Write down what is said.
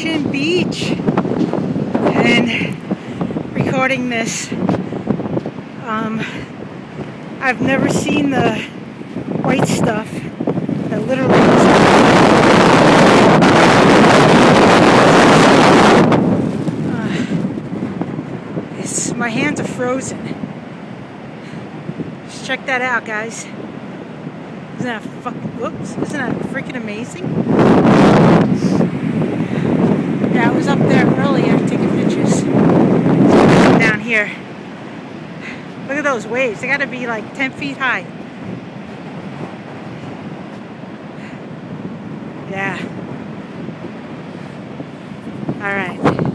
Ocean Beach and recording this. I've never seen the white stuff that literally my hands are frozen. Just check that out, guys. Isn't that isn't that freaking amazing? Yeah, I was up there earlier taking pictures. Down here. Look at those waves. They gotta be like 10 feet high. Yeah. All right.